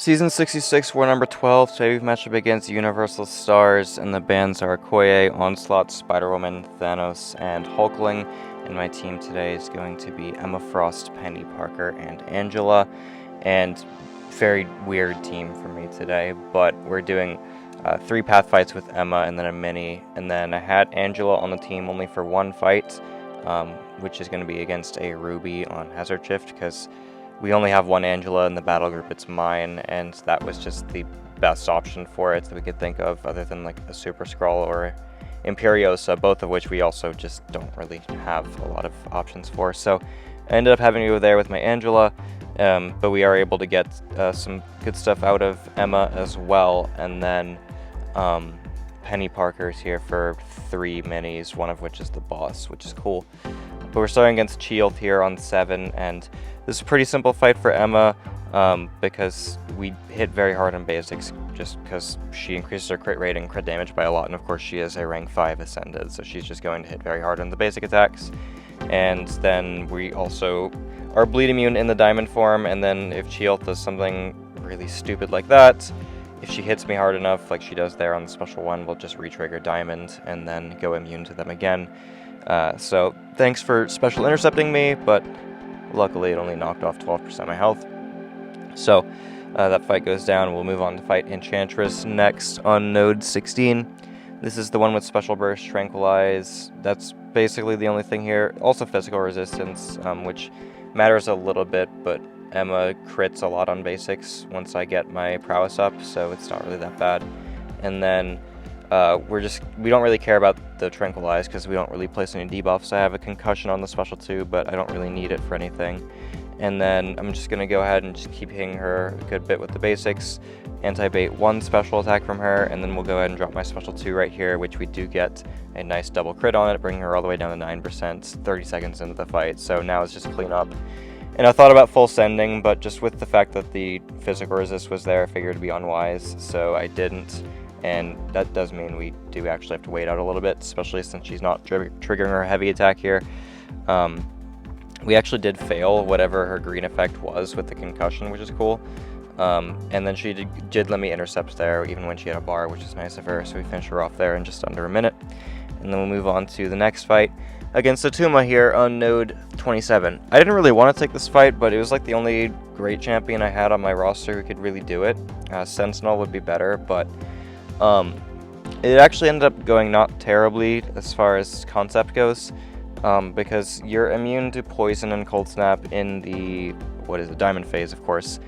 Season 66, war number 12. Today we've matched up against Universal Stars, and the bands are Okoye, Onslaught, Spider-Woman, Thanos, and Hulkling. And my team today is going to be Emma Frost, Peni, Parker, and Angela. And very weird team for me today, but we're doing 3 path fights with Emma and then a mini. And then I had Angela on the team only for 1 fight, which is going to be against a Ruby on Hazard Shift, because we only have 1 Angela in the battle group, it's mine, and that was just the best option for it that we could think of, other than like a Super Skrull or Imperiosa, both of which we also just don't really have a lot of options for. So I ended up having to go there with my Angela, but we are able to get some good stuff out of Emma as well, and then Peni Parker's here for 3 minis, one of which is the boss, which is cool. But we're starting against Chee'ilth here on 7, and this is a pretty simple fight for Emma, because we hit very hard on basics, just because she increases her crit rate and crit damage by a lot, and of course she is a rank 5 ascended, so she's just going to hit very hard on the basic attacks. And then we also are bleed immune in the diamond form, and then if Chee'ilth does something really stupid like that, if she hits me hard enough, like she does there on the special one, we'll just re-trigger diamond and then go immune to them again. So thanks for special intercepting me, but luckily it only knocked off 12% of my health. So that fight goes down. We'll move on to fight Enchantress next on node 16. This is the one with special burst, tranquilize. That's basically the only thing here. Also physical resistance, which matters a little bit, but Emma crits a lot on basics once I get my prowess up, so it's not really that bad. And then we don't really care about the tranquilize because we don't really place any debuffs. I have a concussion on the special 2, but I don't really need it for anything. And then I'm just going to go ahead and just keep hitting her a good bit with the basics. Anti-bait 1 special attack from her, and then we'll go ahead and drop my special 2 right here, which we do get a nice double crit on it, bringing her all the way down to 9%, 30 seconds into the fight. So now it's just clean up. And I thought about full sending, but just with the fact that the physical resist was there, I figured it'd be unwise, so I didn't. And that does mean we do actually have to wait out a little bit, especially since she's not triggering her heavy attack here. We actually did fail whatever her green effect was with the concussion, which is cool. And then she did let me intercept there, even when she had a bar, which is nice of her, so we finished her off there in just under a minute. And then we'll move on to the next fight against Attuma here on node 27. I didn't really want to take this fight, but it was like the only great champion I had on my roster who could really do it. Sentinel would be better, but it actually ended up going not terribly as far as concept goes, because you're immune to poison and cold snap in the diamond phase, of course.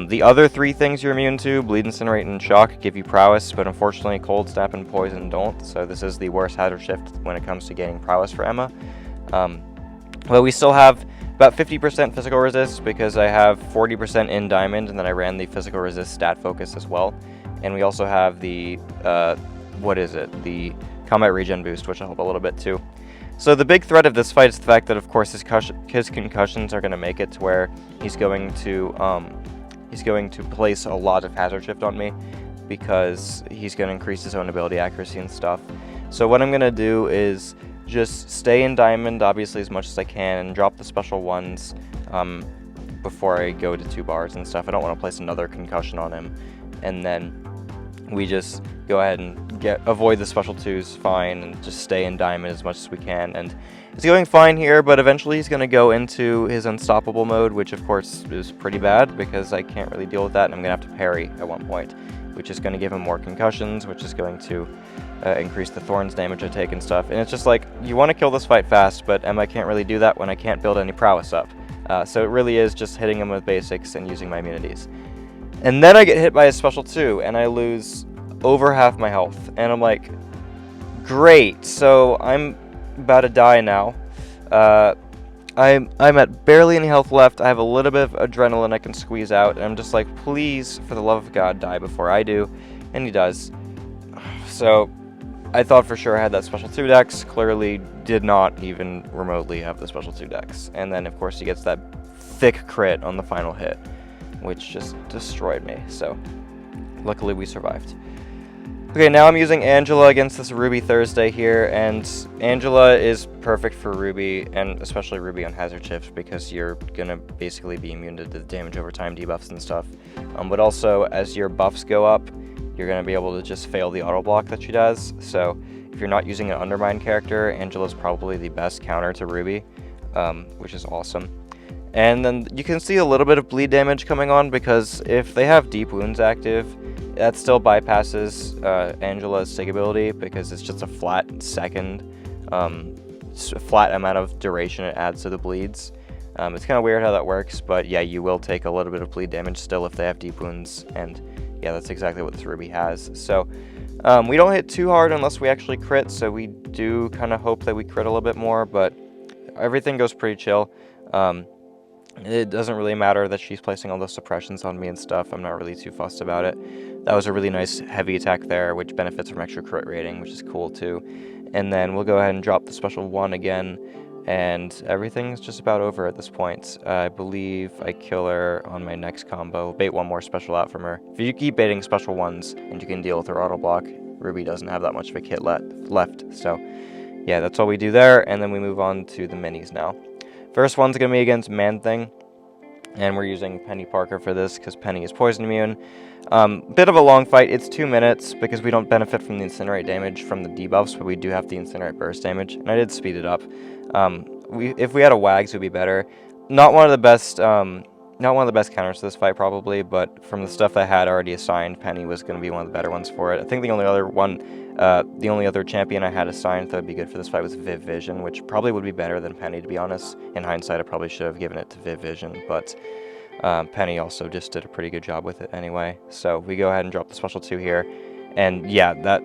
The other 3 things you're immune to, bleed, incinerate, and shock, give you prowess, but unfortunately cold snap and poison don't, so this is the worst hazard shift when it comes to gaining prowess for Emma. But we still have about 50% physical resist because I have 40% in diamond, and then I ran the physical resist stat focus as well. And we also have the the combat regen boost, which will help a little bit too. So the big threat of this fight is the fact that, of course, his concussions are going to make it to where he's going to place a lot of hazard shift on me, because he's going to increase his own ability accuracy and stuff. So what I'm going to do is just stay in diamond, obviously, as much as I can, and drop the special ones before I go to 2 bars and stuff. I don't want to place another concussion on him. And then we just go ahead and avoid the special 2s fine, and just stay in diamond as much as we can. And it's going fine here, but eventually he's going to go into his unstoppable mode, which of course is pretty bad because I can't really deal with that, and I'm going to have to parry at one point, which is going to give him more concussions, which is going to increase the thorns damage I take and stuff. And it's just like, you want to kill this fight fast, but Emma can't really do that when I can't build any prowess up. So it really is just hitting him with basics and using my immunities. And then I get hit by a special 2, and I lose over half my health. And I'm like, great, so I'm about to die now. I'm at barely any health left. I have a little bit of adrenaline I can squeeze out, and I'm just like, please, for the love of God, die before I do. And he does. So I thought for sure I had that special 2 dex. Clearly did not even remotely have the special 2 dex. And then, of course, he gets that thick crit on the final hit, which just destroyed me. So luckily we survived. Okay, now I'm using Angela against this Ruby Thursday here, and Angela is perfect for Ruby, and especially Ruby on Hazard Shift, because you're gonna basically be immune to the damage over time debuffs and stuff. But also, as your buffs go up, you're gonna be able to just fail the auto block that she does. So if you're not using an Undermine character, Angela's probably the best counter to Ruby, which is awesome. And then you can see a little bit of bleed damage coming on, because if they have Deep Wounds active, that still bypasses Angela's sig ability, because it's just a flat second, flat amount of duration it adds to the bleeds. It's kind of weird how that works, but yeah, you will take a little bit of bleed damage still if they have Deep Wounds, and yeah, that's exactly what this Ruby has. So we don't hit too hard unless we actually crit, so we do kind of hope that we crit a little bit more, but everything goes pretty chill. It doesn't really matter that she's placing all those suppressions on me and stuff. I'm not really too fussed about it. That was a really nice heavy attack there, which benefits from extra crit rating, which is cool too. And then we'll go ahead and drop the special 1 again, and everything's just about over at this point. I believe I kill her on my next combo. Bait one more special out from her. If you keep baiting special 1s and you can deal with her auto block, Ruby doesn't have that much of a kit left. So yeah, that's all we do there, and then we move on to the minis now. First one's going to be against Man-Thing, and we're using Peni Parker for this because Peni is poison immune. Bit of a long fight. It's 2 minutes because we don't benefit from the Incinerate damage from the debuffs, but we do have the Incinerate burst damage, and I did speed it up. If we had a Wags, it would be better. Not one of the best counters to this fight probably, but from the stuff I had already assigned, Peni was going to be one of the better ones for it. I think the only other champion I had assigned that would be good for this fight was Viv Vision, which probably would be better than Peni, to be honest. In hindsight, I probably should have given it to Viv Vision, but Peni also just did a pretty good job with it anyway. So we go ahead and drop the special 2 here, and yeah, that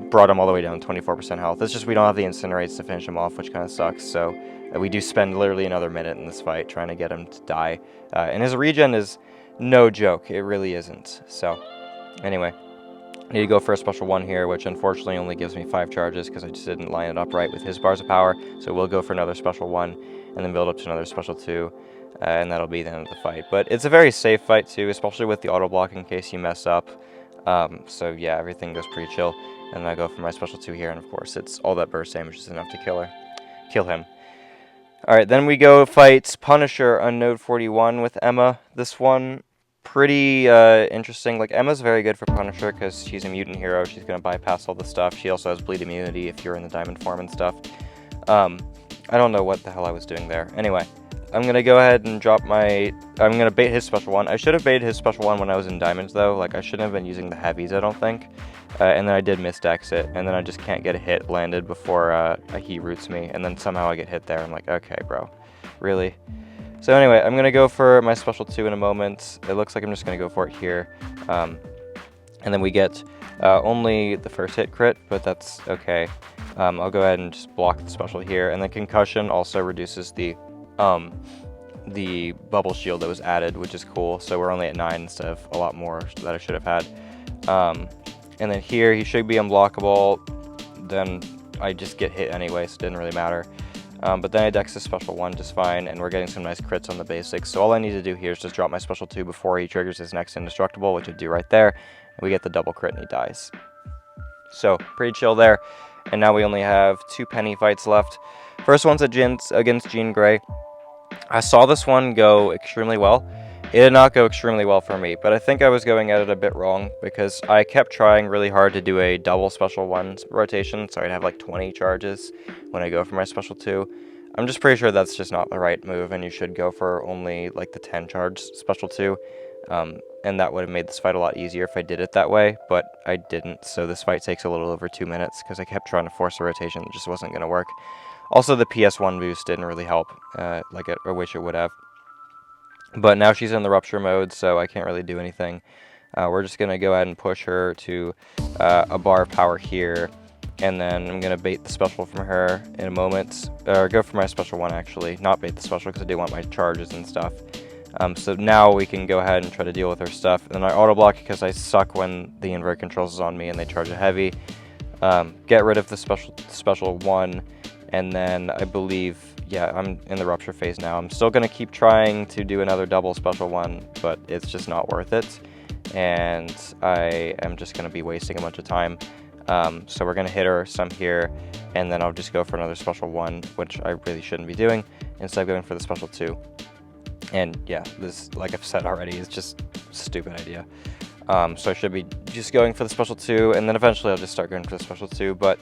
brought him all the way down to 24% health. It's just we don't have the Incinerates to finish him off, which kind of sucks, so we do spend literally another minute in this fight trying to get him to die. And his regen is no joke, it really isn't. So anyway, I need to go for a special 1 here, which unfortunately only gives me 5 charges because I just didn't line it up right with his bars of power. So we'll go for another special 1 and then build up to another special 2, and that'll be the end of the fight. But it's a very safe fight too, especially with the auto block in case you mess up. So yeah, everything goes pretty chill. And then I go for my special 2 here, and of course it's all that burst damage is enough to kill him. Alright, then we go fight Punisher on node 41 with Emma. This one, pretty interesting. Like, Emma's very good for Punisher because she's a mutant hero. She's going to bypass all the stuff. She also has bleed immunity if you're in the diamond form and stuff. I don't know what the hell I was doing there. Anyway, I'm going to go ahead and drop my... I'm going to bait his special 1. I should have baited his special 1 when I was in diamonds, though. Like, I shouldn't have been using the heavies, I don't think. And then I did misdex it, and then I just can't get a hit landed before he roots me, and then somehow I get hit there. I'm like, okay, bro, really? So anyway, I'm going to go for my special 2 in a moment. It looks like I'm just going to go for it here. And then we get only the first hit crit, but that's okay. I'll go ahead and just block the special here, and then Concussion also reduces the bubble shield that was added, which is cool. So we're only at 9 instead of a lot more that I should have had. And then here, he should be unblockable. Then I just get hit anyway, so it didn't really matter. But then I dex the special 1 just fine, and we're getting some nice crits on the basics. So all I need to do here is just drop my special 2 before he triggers his next indestructible, which I do right there. And we get the double crit and he dies. So, pretty chill there. And now we only have 2 Peni fights left. First one's against Jean Grey. I saw this one go extremely well. It did not go extremely well for me, but I think I was going at it a bit wrong because I kept trying really hard to do a double special 1 rotation, so I'd have like 20 charges when I go for my special 2. I'm just pretty sure that's just not the right move, and you should go for only like the 10 charge special 2, and that would have made this fight a lot easier if I did it that way, but I didn't, so this fight takes a little over 2 minutes because I kept trying to force a rotation that just wasn't going to work. Also, the PS1 boost didn't really help like I wish it would have. But now she's in the rupture mode, so I can't really do anything. We're just going to go ahead and push her to a bar of power here, and then I'm going to bait the special from her in a moment. Or go for my special 1, actually. Not bait the special, because I do want my charges and stuff. So now we can go ahead and try to deal with her stuff. And then I auto-block because I suck when the invert controls is on me and they charge a heavy. Get rid of the special 1, and then I believe... yeah, I'm in the rupture phase now. I'm still going to keep trying to do another double special 1, but it's just not worth it. And I am just going to be wasting a bunch of time. So we're going to hit her some here, and then I'll just go for another special 1, which I really shouldn't be doing, instead of going for the special 2. And yeah, this, like I've said already, is just a stupid idea. So I should be just going for the special 2, and then eventually I'll just start going for the special 2, but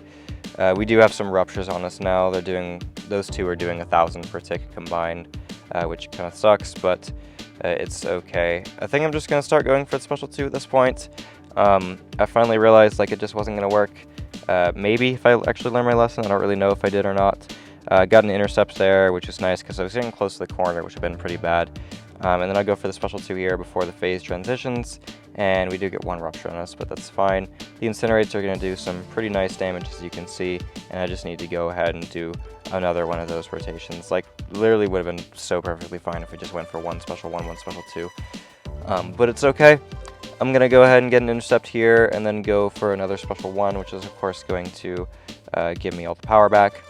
we do have some ruptures on us now. Those two are doing 1,000 per tick combined, which kind of sucks, but it's okay. I think I'm just going to start going for the special 2 at this point. I finally realized like it just wasn't going to work. Maybe if I actually learned my lesson, I don't really know if I did or not. Got an intercept there, which is nice because I was getting close to the corner, which would have been pretty bad. And then I'll go for the special 2 here before the phase transitions, and we do get 1 rupture on us, but that's fine. The incinerates are going to do some pretty nice damage, as you can see, and I just need to go ahead and do another one of those rotations. Like, literally would have been so perfectly fine if we just went for 1 special 1, 1 special 2. But it's okay. I'm going to go ahead and get an intercept here, and then go for another special 1, which is, of course, going to give me all the power back.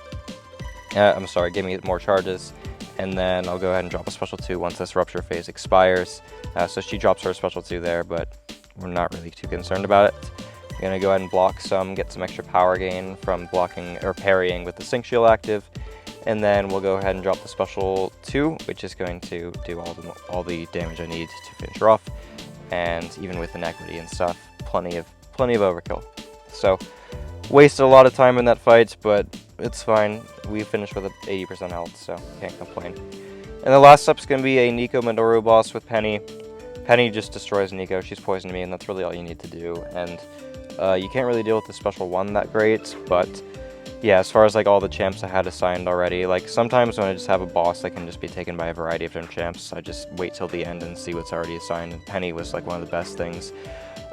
I'm sorry, give me more charges. And then I'll go ahead and drop a special 2 once this rupture phase expires. So she drops her special 2 there, but we're not really too concerned about it. I'm going to go ahead and block some, get some extra power gain from blocking or parrying with the Sync Shield active. And then we'll go ahead and drop the special 2, which is going to do all the damage I need to finish her off. And even with inequity and stuff, plenty of overkill. So wasted a lot of time in that fight, but it's fine. We finished with 80% health, so can't complain. And the last step is going to be a Nico Minoru boss with Peni. Peni just destroys Nico. She's poisoned me, and that's really all you need to do. And you can't really deal with the special 1 that great, but yeah, as far as like all the champs I had assigned already, like sometimes when I just have a boss that can just be taken by a variety of different champs, I just wait till the end and see what's already assigned. And Peni was like one of the best things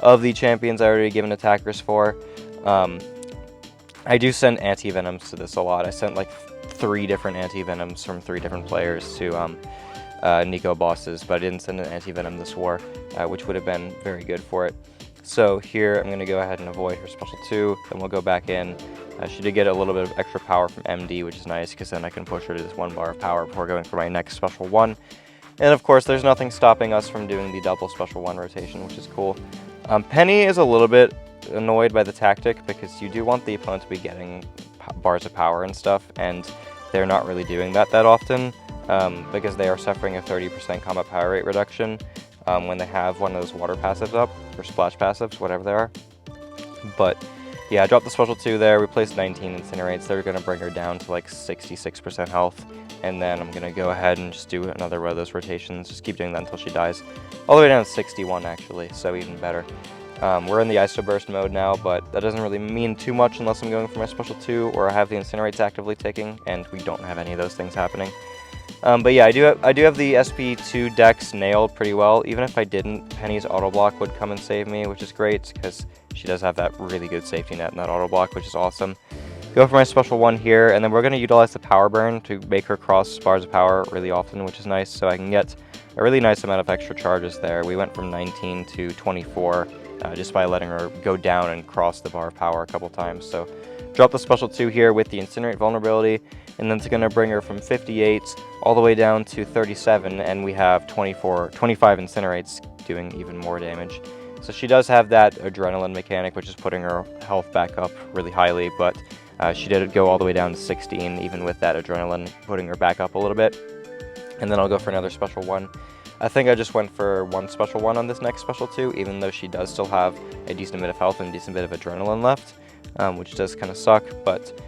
of the champions I already given attackers for. I do send anti-venoms to this a lot. I sent like 3 different anti-venoms from 3 different players to Nico bosses, but I didn't send an anti-venom this war, which would have been very good for it. So here I'm going to go ahead and avoid her special 2, then we'll go back in. She did get a little bit of extra power from MD, which is nice, because then I can push her to this 1 bar of power before going for my next special 1. And of course, there's nothing stopping us from doing the double special 1 rotation, which is cool. Peni is a little bit annoyed by the tactic, because you do want the opponent to be getting bars of power and stuff, and they're not really doing that often, because they are suffering a 30% combat power rate reduction when they have one of those water passives up, or splash passives, whatever they are. But yeah, I dropped the special 2 there, replaced 19 incinerates. They're going to bring her down to like 66% health, and then I'm going to go ahead and just do another one of those rotations, just keep doing that until she dies. All the way down to 61 actually, so even better. We're in the ISO burst mode now, but that doesn't really mean too much unless I'm going for my special 2 or I have the incinerates actively ticking, and we don't have any of those things happening. But yeah, I do have the SP2 decks nailed pretty well. Even if I didn't, Peni's auto block would come and save me, which is great because she does have that really good safety net in that auto block, which is awesome. Go for my special 1 here, and then we're going to utilize the power burn to make her cross bars of power really often, which is nice, so I can get a really nice amount of extra charges there. We went from 19 to 24 just by letting her go down and cross the bar of power a couple times. So drop the special 2 here with the incinerate vulnerability, and then it's going to bring her from 58 all the way down to 37, and we have 25 incinerates doing even more damage. So she does have that adrenaline mechanic, which is putting her health back up really highly, but she did go all the way down to 16, even with that adrenaline putting her back up a little bit. And then I'll go for another special 1. I think I just went for 1 special 1 on this next special 2, even though she does still have a decent bit of health and a decent bit of adrenaline left, which does kind of suck, but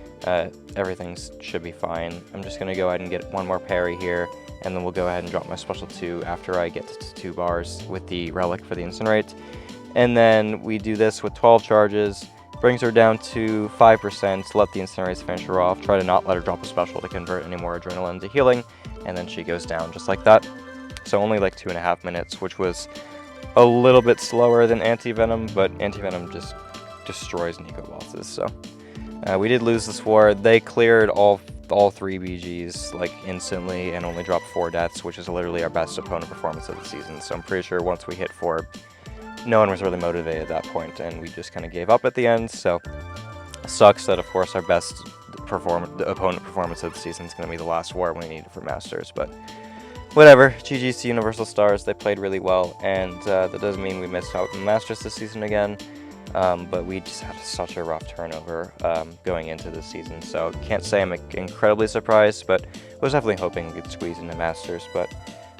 everything should be fine. I'm just going to go ahead and get 1 more parry here, and then we'll go ahead and drop my special 2 after I get to 2 bars with the relic for the incinerate. And then we do this with 12 charges, brings her down to 5%, let the incinerates finish her off, try to not let her drop a special to convert any more adrenaline into healing, and then she goes down just like that. So only like 2.5 minutes, which was a little bit slower than Anti-Venom, but Anti-Venom just destroys Nico bosses, so. We did lose this war. They cleared all 3 BGs like instantly and only dropped 4 deaths, which is literally our best opponent performance of the season. So I'm pretty sure once we hit 4, no one was really motivated at that point, and we just kind of gave up at the end. So sucks that, of course, our best opponent performance of the season is going to be the last war we needed for Masters, but whatever. GG's to Universal Stars. They played really well, and that doesn't mean we missed out on Masters this season again. but we just had such a rough turnover going into this season, so can't say I'm incredibly surprised, but was definitely hoping we could squeeze into Masters, but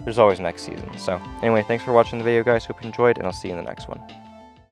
there's always next season. So anyway, thanks for watching the video, guys. Hope you enjoyed, and I'll see you in the next one.